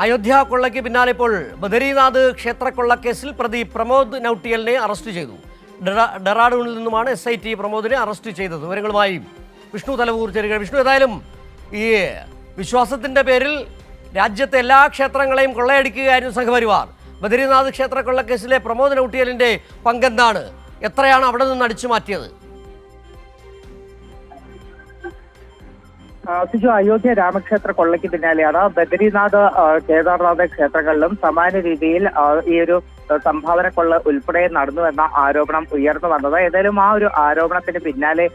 അയോധ്യ കൊള്ളയ്ക്ക് പിന്നാലെ ഇപ്പോൾ ബദരീനാഥ് ക്ഷേത്ര കൊള്ളക്കേസിൽ പ്രതി പ്രമോദ് നൌട്ടിയലിനെ അറസ്റ്റ് ചെയ്തു. ഡെറാഡൂണിൽ നിന്നുമാണ് SIT പ്രമോദിനെ അറസ്റ്റ് ചെയ്തത്. വിവരങ്ങളുമായി വിഷ്ണു തലവൂർ ചേരുക. വിഷ്ണു, ഏതായാലും ഈ വിശ്വാസത്തിന്റെ പേരിൽ രാജ്യത്തെ എല്ലാ ക്ഷേത്രങ്ങളെയും കൊള്ളയടിക്കുകയായിരുന്നു സംഘപരിവാർ. ബദരീനാഥ് ക്ഷേത്ര കൊള്ളക്കേസിലെ പ്രമോദ് നൌട്ടിയലിന്റെ പങ്കെന്താണ്? എത്രയാണ് അവിടെ നിന്ന് അടിച്ചു മാറ്റിയത്? സിജു, അയോധ്യ രാമക്ഷേത്ര കൊള്ളയ്ക്ക് പിന്നാലെയാണ് ബദരീനാഥ് കേദാർനാഥ് ക്ഷേത്രങ്ങളിലും സമാന രീതിയിൽ ഈ ഒരു സംഭാവന കൊള്ള ഉൾപ്പെടെ നടന്നുവെന്ന ആരോപണം ഉയർന്നു വന്നത്. ഏതായാലും ആ ഒരു ആരോപണത്തിന് പിന്നാലെ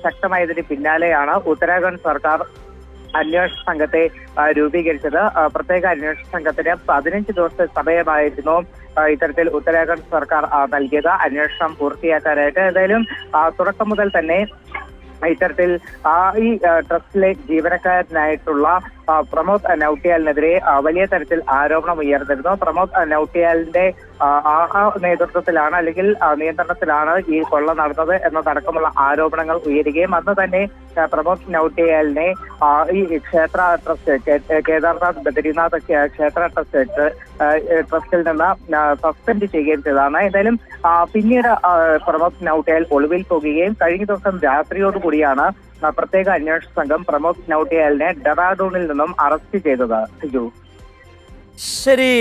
ശക്തമായതിന് പിന്നാലെയാണ് ഉത്തരാഖണ്ഡ് സർക്കാർ അന്വേഷണ സംഘത്തെ രൂപീകരിച്ചത്. പ്രത്യേക അന്വേഷണ സംഘത്തിന് 15 ദിവസത്തെ സമയമായിരുന്നു ഇത്തരത്തിൽ ഉത്തരാഖണ്ഡ് സർക്കാർ നൽകിയത് അന്വേഷണം പൂർത്തിയാക്കാനായിട്ട്. ഏതായാലും തുടക്കം മുതൽ തന്നെ ഇത്തരത്തിൽ ഈ ട്രസ്റ്റിലെ ജീവനക്കാരനായിട്ടുള്ള പ്രമോദ് നൌട്ടിയാലിനെതിരെ വലിയ തരത്തിൽ ആരോപണം ഉയർന്നിരുന്നു. പ്രമോദ് നൌട്ടിയാലിന്റെ നേതൃത്വത്തിലാണ് അല്ലെങ്കിൽ നിയന്ത്രണത്തിലാണ് ഈ കൊള്ള നടന്നത് എന്നതടക്കമുള്ള ആരോപണങ്ങൾ ഉയരുകയും അന്ന് തന്നെ പ്രമോദ് നൌട്ടിയാലിനെ ഈ ക്ഷേത്ര ട്രസ്റ്റ് കേദാർനാഥ് ബദരീനാഥ് ക്ഷേത്ര ട്രസ്റ്റിൽ നിന്ന് സസ്പെൻഡ് ചെയ്യുകയും ചെയ്തതാണ്. ഏതായാലും പിന്നീട് പ്രമോദ് നൌട്ടിയാൽ ഒളിവിൽ പോകുകയും കഴിഞ്ഞ ദിവസം രാത്രിയോടുകൂടിയാണ് പ്രത്യേക അന്വേഷണ സംഘം പ്രമോദ് നൌട്ടിയാലിനെ ഡെറാഡൂണിൽ നിന്നും അറസ്റ്റ് ചെയ്തത്. സിജു, ശരി.